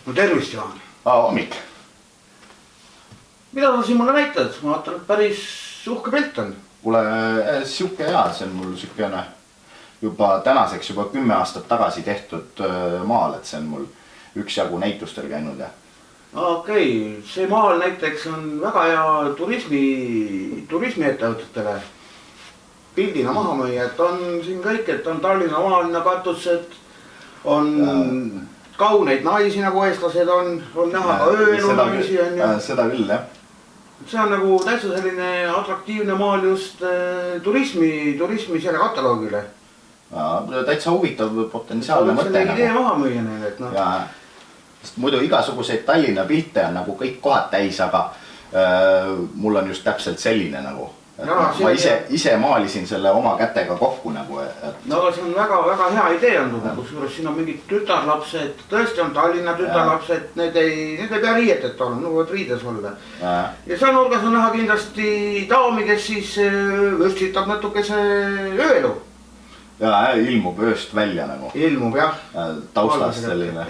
No tervist, Jaan. Hommik. Mida sa siin mulle näitad? Ma vaatan, et päris uhke pilt on. Kuule, siuke hea, see on mul siukene juba tänaseks juba 10 aastat tagasi tehtud maal, et see on mul üksjagu näitustel käinud ja. Okei, see maal näiteks on väga hea turismiettevõtetele pildina maha müüa, et on siin kõik, et on Tallinna vanalinna katused, on kauneid naisi nagu eestlased on näha ka ööelu naisi on ju. Seda küll, jah. See on nagu täitsa selline atraktiivne maal just turismi selle kataloogile. Täitsa huvitav potentsiaalne mõte. Selle idee maha müüa neile, et noh. Muidu igasuguseid Tallinna pilte on nagu kõik kohad täis, aga mul on just täpselt selline nagu. Ma ise maalisin selle oma kätega kokku nagu. No aga see on väga hea idee on, kusjuures siin on mingid tütarlapsed, tõesti on Tallinna tütarlapsed, need ei pea riietet olla, nagu võid riides olla. Ja seal nurgas on näha kindlasti daami, kes siis vürtsitab natukese ööelu. Ja ilmub ööst välja nagu. Ilmub jah. Taustast selline.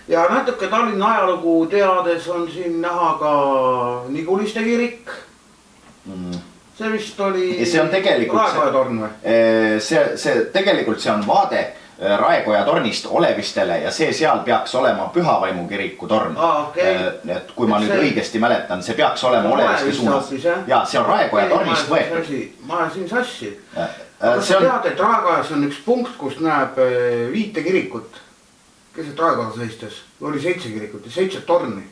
Ja natuke Tallinna ajalugu teades on siin näha ka Niguliste kirik. See vist oli Raekoja torn või? Tegelikult see on vaade Raekoja tornist Olevistele ja see seal peaks olema Pühavaimu kiriku torn. Et kui ma nüüd õigesti mäletan, see peaks olema Oleviste suunas. Ja see on Raekoja tornist võetud. Ma olen siin sassi. Aga sa tead, et Raekojas on üks punkt, kus näeb 5 kirikut. Keset Raekoja seistes oli 7 kirikut ja 7 torni.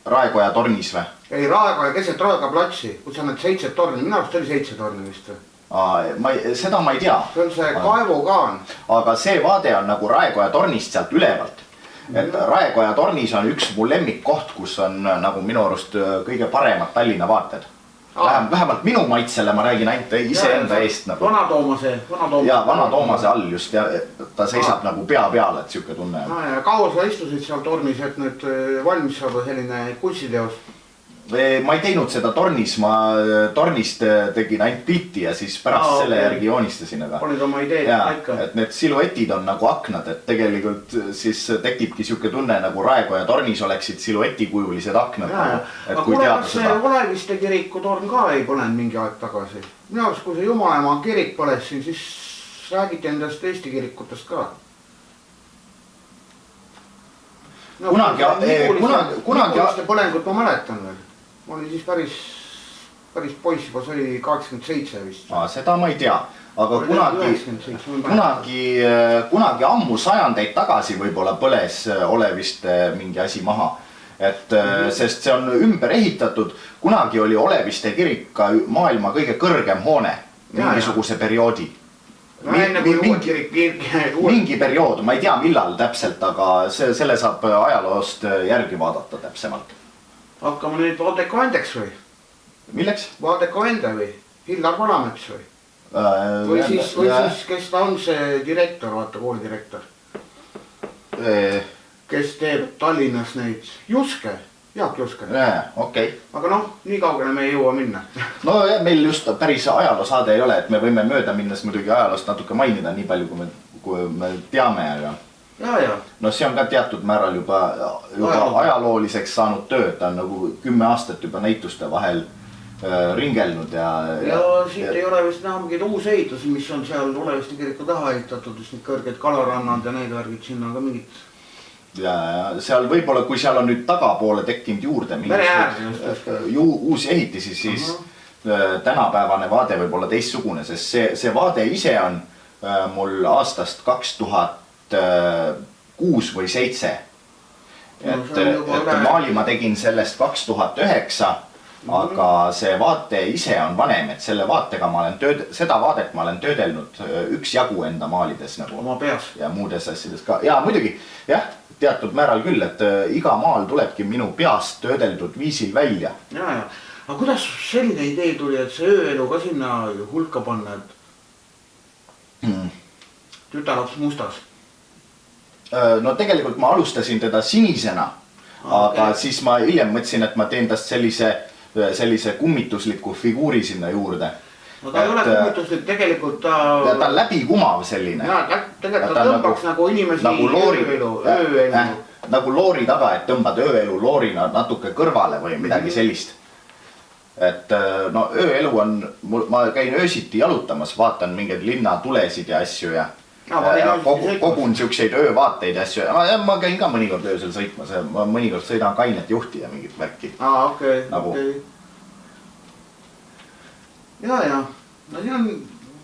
Raekoja tornis või? Ei, Raekoja keset Raekoja platsi, kus on need 7 torni, minu arust oli 7 torni vist või? Seda ma ei tea. See on see kaevukaan. Aga see vaade on nagu Raekoja tornist sealt ülevalt. Et Raekoja tornis on üks mu lemmikkoht, kus on nagu minu arust kõige paremad Tallinna vaated. Vähemalt minu maitsele ma räägin ainult iseenda eest. Vana Toomase. Ja Vana Toomase all just ja ta seisab nagu pea peal, et siuke tunne. Kaua sa istusid seal tornis, et nüüd valmis saada selline kunstiteos? Ma ei teinud seda tornis, ma tornist tegin ainult pilti ja siis pärast selle järgi joonistasin. Olid oma ideed paika. Et need siluetid on nagu aknad, et tegelikult siis tekibki siuke tunne nagu Raekoja tornis oleksid siluetikujulised aknad. Aga kuule, kas see Oleviste kiriku torn ka ei põlenud mingi aeg tagasi? Minu arust, kui see Jumalamaa kirik põles siin, siis räägiti endast Eesti kirikutest ka. Kunagi põlengut ma mäletan veel. Ma olin siis päris poiss juba, see oli 87 vist. Seda ma ei tea, aga kunagi ammu sajandeid tagasi võib-olla põles Oleviste mingi asi maha. Sest see on ümber ehitatud, kunagi oli Oleviste kirik ka maailma kõige kõrgem hoone mingisuguse perioodi. Mingi periood, ma ei tea millal täpselt, aga selle saab ajaloost järgi vaadata täpsemalt. Hakkame nüüd Valdeko Vendeks või? Milleks? Valdeko Vende või? Hillar Vanamets või? Või siis, kes ta on see direktor, vaata koolidirektor? Kes teeb Tallinnas neid Juske, Jaak Juske. Okei. Aga noh, nii kaugele me ei jõua minna. No meil just päris ajaloosaade ei ole, et me võime mööda minnes muidugi ajaloost natuke mainida nii palju, kui me teame. No see on ka teatud määral juba ajalooliseks saanud töö, ta on nagu 10 aastat juba näituste vahel ringelnud. Ja siit ei ole vist näha mingid uus ehitusi, mis on seal Oleviste kiriku taha ehitatud, just need kõrged kalarannad ja need värgid sinna ka mingid. Ja seal võib-olla, kui seal on nüüd tagapoole tekkinud juurde uusi ehitisi, siis tänapäevane vaade võib olla teistsugune, sest see vaade ise on mul aastast 2006 või 2007. Et maali ma tegin sellest 2009, aga see vaate ise on vanem, et seda vaadet ma olen töödelnud üksjagu enda maalides nagu. Oma peas. Ja muudes asjades ka. Ja muidugi, jah, teatud määral küll, et iga maal tulebki minu peast töödeldud viisil välja. Aga kuidas selline idee tuli, et see ööelu ka sinna hulka panna, et tütarlaps mustas? No tegelikult ma alustasin teda sinisena, aga siis ma hiljem mõtlesin, et ma teen tast sellise kummitusliku figuuri sinna juurde. no ta ei ole kummituslik, tegelikult ta on läbikumav selline. Ja, tegelikult ta tõmbaks nagu inimesi ööelu. Nagu loori taga, et tõmbad ööelu loorina natuke kõrvale või midagi sellist. Et no ööelu on, ma käin öösiti jalutamas, vaatan mingeid linnatulesid ja asju ja kogun siukseid öövaateid ja asju. Ma käin ka mõnikord öösel sõitmas ja ma mõnikord sõidan kainet juhti ja mingit värki. Okei. Ja. No siin on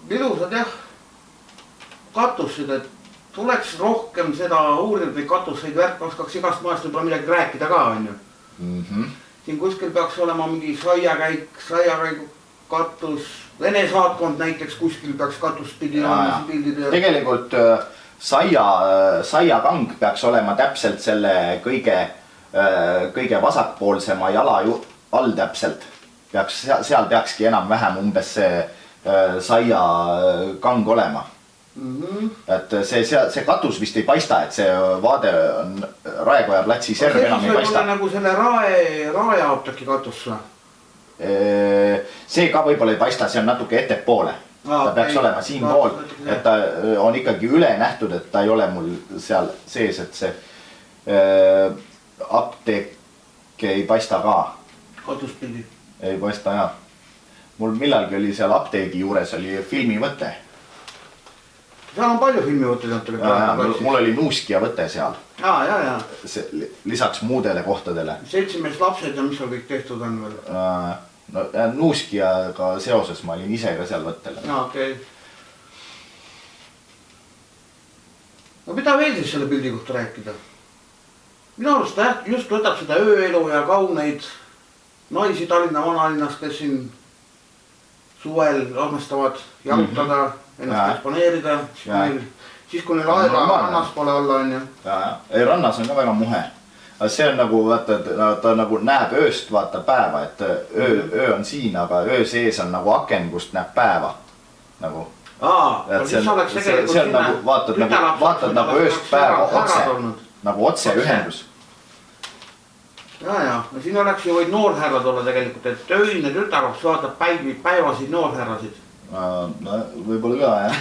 ilusad jah katussid, et tuleks rohkem seda uurinud või katusseid värk, oskaks igast maast võib-olla midagi rääkida ka, on ju. Siin kuskil peaks olema mingi saiakäigu katus, Vene saatkond näiteks kuskil peaks katust pidi olema. Tegelikult saiakang peaks olema täpselt selle kõige vasakpoolsema jala all täpselt. Seal peakski enam-vähem umbes see saiakang olema. Et see katus vist ei paista, et see vaade on Raekoja platsi serv enam ei paista. See nagu selle raejaotaki katus või? See ka võib-olla ei paista, see on natuke ettepoole. Ta peaks olema siin pool, et ta on ikkagi üle nähtud, et ta ei ole mul seal sees, et see apteek ei paista ka. Katuspildi? Ei paista jah. Mul millalgi oli seal apteegi juures oli filmivõte. Seal on palju filmivõtteid. Mul oli Nuuskia võte seal. Ja. Lisaks muudele kohtadele. 7 lapsed ja mis seal kõik tehtud on veel? No Nuuskiaga seoses ma olin ise ka seal võttel. Okei. No mida veel siis selle pildi kohta rääkida? Minu arust ta just võtab seda ööelu ja kauneid naisi Tallinna vanalinnas, kes siin suvel armastavad jalutada, ennast eksponeerida, siis kui neil aega rannas pole olla on ju. Ei, rannas on ka väga muhe. See on nagu, vaata, ta nagu näeb ööst vaata päeva, et öö on siin, aga öö sees on nagu aken, kust näeb päeva. See on nagu, vaatad nagu ööst päeva nagu otse ühendus. Ja, no siin oleks ju võid noorhärrad olla tegelikult, et öine tütarlaps vaatab päevasid noorhärrasid. No võib-olla ka, jah.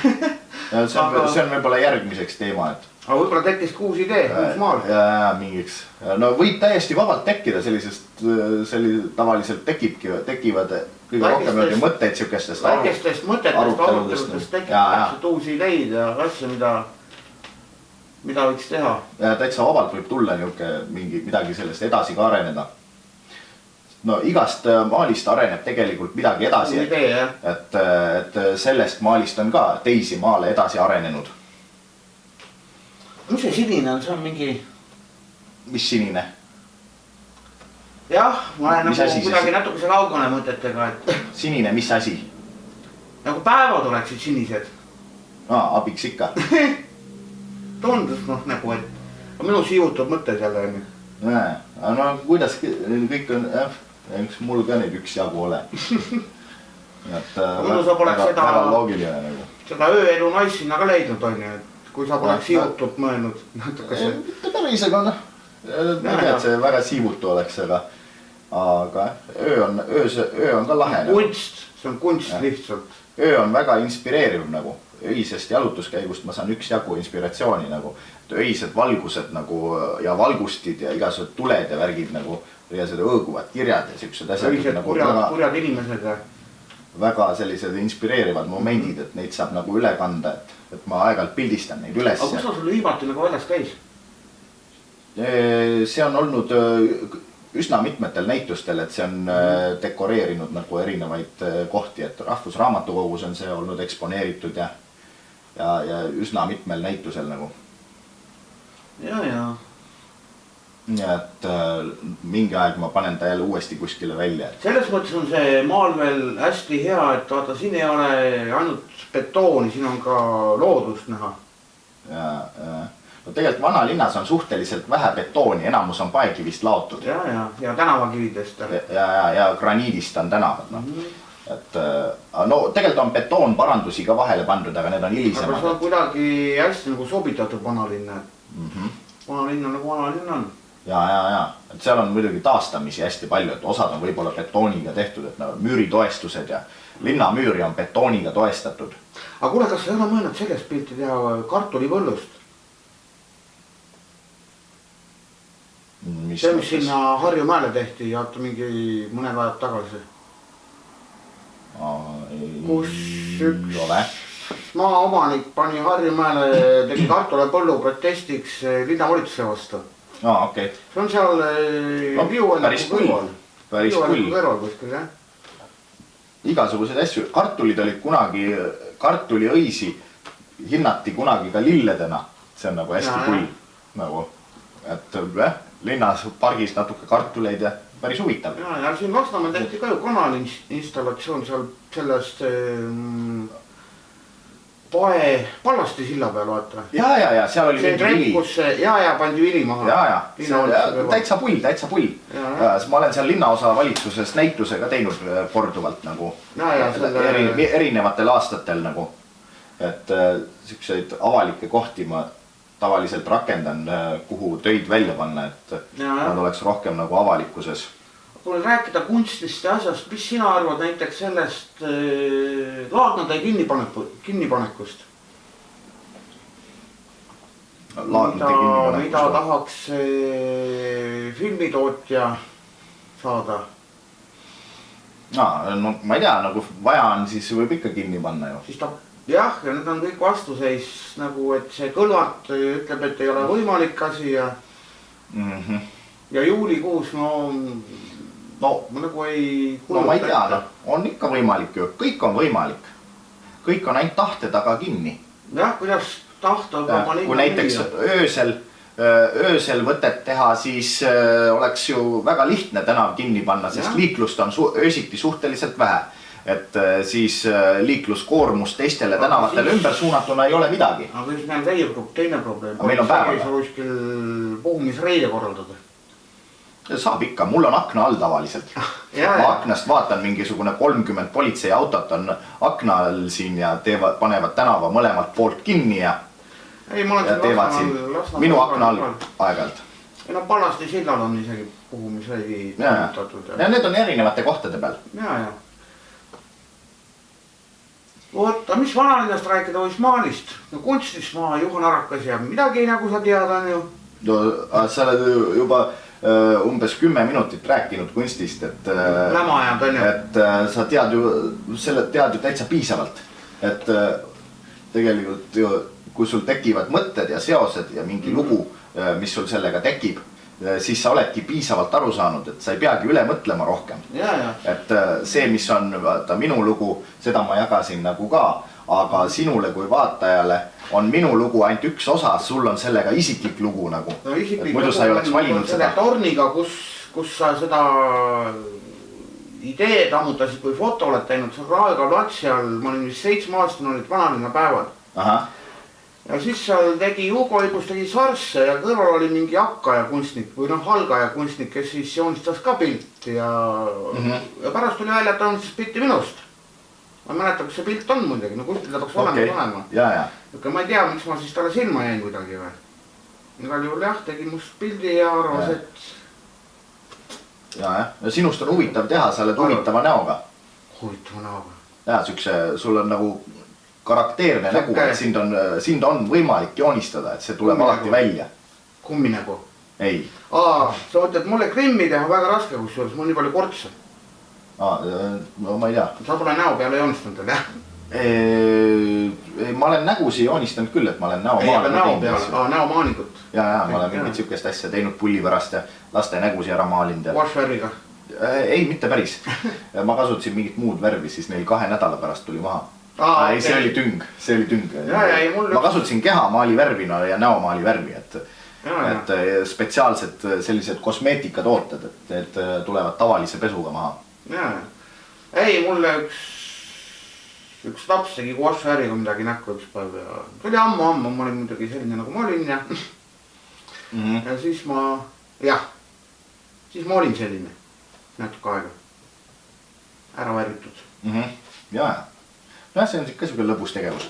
See on võib-olla järgmiseks teema, et... Aga võib-olla tekkis uus idee, uus maal. Ja, mingiks. No võib täiesti vabalt tekkida sellisest, tavaliselt tekivad kõige rohkem mõtteid siukestest aruteludest tekib uusi ideid ja asja, mida võiks teha. Ja täitsa vabalt võib tulla midagi sellest edasi ka areneda. No igast maalist areneb tegelikult midagi edasi, et sellest maalist on ka teisi maale edasi arenenud. Mis see sinine on? See on mingi... Mis sinine? Jah, ma olen nagu kuidagi natukese kaugane mõtetega, et... Sinine, mis asi? Nagu päevad oleksid sinised. Abiks ikka. Tundus nagu, et minu siivutab mõtted jälle on ju. No kuidas kõik on, üks mul ka neid üks jagu ole. Väga loogiline nagu. Seda ööelu nais sinna ka leidnud on ju, et kui sa poleks siivutud mõelnud natukese. Pärisega on, ma tea, et see väga siivutu oleks, aga öö on ka lahe. Kunst, see on kunst lihtsalt. Öö on väga inspireeriv nagu. Öisest jalutuskäigust ma saan üks jagu inspiratsiooni nagu. Öised valgused nagu ja valgustid ja igasugused tuled ja värgid nagu ja seda õõguvad kirjad ja siuksed asjad. Öised kurjad inimesed. Väga sellised inspireerivad momendid, et neid saab nagu üle kanda, et ma aegalt pildistan neid üles. Aga kus sul viimati nagu väljas käis? See on olnud üsna mitmetel näitustel, et see on dekoreerinud nagu erinevaid kohti, et Rahvusraamatukogus on see olnud eksponeeritud ja üsna mitmel näitusel nagu. Ja. Et mingi aeg ma panen ta jälle uuesti kuskile välja. Selles mõttes on see maal veel hästi hea, et vaata, siin ei ole ainult betooni, siin on ka loodust näha. No tegelikult vanalinnas on suhteliselt vähe betooni, enamus on paekivist laotud. Ja tänavakividest. Ja graniidist on tänavad. No tegelikult on betoon parandusi ka vahele pandud, aga need on hilisemad. Aga see on kuidagi hästi nagu sobitatud vanalinna. Vanalinn on nagu vanalinn on. Ja. Et seal on muidugi taastamisi hästi palju, et osad on võib-olla betooniga tehtud, et müüritoestused ja linnamüüri on betooniga toestatud. Aga kuule, kas sa ei ole mõelnud sellest pilti teha kartulipõllust? See, mis sinna Harjumäele tehti ja mingi mõned ajad tagasi. Kus üks maaomanik pani Harjumäele, tegi kartulipõllu protestiks linnavalitsuse vastu. Okay. See on seal päris kõrval. Päris kõrval kuskil, jah. Igasuguseid asju. Kartulid olid kunagi, kartuliõisi hinnati kunagi ka lilledena. See on nagu hästi pull. Nagu, et linnas pargis natuke kartuleid ja päris huvitav. Ja siin Lasnamäel tehti ka ju kanali installatsioon seal sellest Pallasti silla peal, vaata. Ja, seal oli mingi vili. Ja, pandi vili maha. Ja, täitsa pull. Ma olen seal linnaosa valitsuses näitusega teinud korduvalt nagu erinevatel aastatel nagu. Et selliseid avalikke kohti ma tavaliselt rakendan, kuhu töid välja panna, et nad oleks rohkem nagu avalikkuses. Kui rääkida kunstist ja asjast, mis sina arvad näiteks sellest Laagnatäe kinnipanekust? Mida tahaks filmitootja saada? No ma ei tea, nagu vaja on, siis võib ikka kinni panna ju. Jah, ja nüüd on kõik vastuseis, nagu et see Kõlvart ütleb, et ei ole võimalik asi ja juulikuus, no nagu ei kuuluta. No ma ei tea, on ikka võimalik ju, kõik on võimalik. Kõik on ainult tahte taga kinni. Jah, kuidas tahta oma linna kui näiteks öösel võtet teha, siis oleks ju väga lihtne tänav kinni panna, sest liiklust on öösiti suhteliselt vähe. Et siis liikluskoormus teistele tänavatele ümber suunatuna ei ole midagi. Aga siis meil täieb teine probleem. Meil on päeval. Sa kuskil puhumisreide korraldada. Saab ikka, mul on akna all tavaliselt. Ma aknast vaatan mingisugune 30 politseiautot on akna all siin ja panevad tänava mõlemalt poolt kinni ja teevad siin minu akna all aeg-ajalt. No Pallasti sillal on isegi puhumisreidi toimetatud. Ja need on erinevate kohtade peal. Ja. Oota, mis vanalinnast rääkida võis maalist? No kunstist maa, Juhan Arakas ja midagi nagu sa tead on ju. No, sa oled juba umbes 10 minutit rääkinud kunstist, et sa tead ju täitsa piisavalt, et tegelikult ju, kui sul tekivad mõtted ja seosed ja mingi lugu, mis sul sellega tekib, siis sa oledki piisavalt aru saanud, et sa ei peagi üle mõtlema rohkem. Et see, mis on minu lugu, seda ma jagasin nagu ka, aga sinule kui vaatajale on minu lugu ainult üks osa, sul on sellega isiklik lugu nagu. Muidu sa ei oleks valinud seda. Selle torniga, kus sa seda ideed ammutasid, kui foto oled teinud, see Raega platsi all, ma olin vist 7 aastane, olid vanalinna päevad. Ja siis seal tegi Hugo Ibus tegi sarsse ja kõrval oli mingi hakkaja kunstnik või halgaja kunstnik, kes siis joonistas ka pilti ja pärast tuli välja, et on siis pilti minust. Ma mäletan, kus see pilt on muidugi, no kuskil ta peaks olema. Aga ma ei tea, miks ma siis talle silma jäin kuidagi või. Igal juhul jah, tegi must pildi ja arvas, et... Ja sinust on huvitav teha, sa oled huvitava näoga. Huvitava näoga. Ja, sul on nagu karakteerne nägu, et sind on võimalik joonistada, et see tuleb alati välja. Kummi nägu? Ei. Sa mõtled, mulle krimmi teha väga raske, kus juures, mul nii palju kortse. No ma ei tea. Sa pole näo peale joonistanud, jah? Ma olen nägusi joonistanud küll, et ma olen näomaanikut. Ja, ma olen mingit sükest asja teinud pulli pärast ja laste nägusi ära maalinud. Washvärviga? Ei, mitte päris. Ma kasutasin mingit muud värvi, siis neil 2 nädala pärast tuli maha. Ei, see oli tüng. Ma kasutasin kehamaali värvina ja näomaali värvi, et spetsiaalsed sellised kosmeetikatooted, et tulevad tavalise pesuga maha. Ei, mulle üks laps tegi Washvärviga midagi näkku üks päev ja see oli ammu, ma olin muidugi selline nagu ma olin ja siis ma olin natuke aega ära värvitud. Ja, see on ikka selline lõbus tegevus.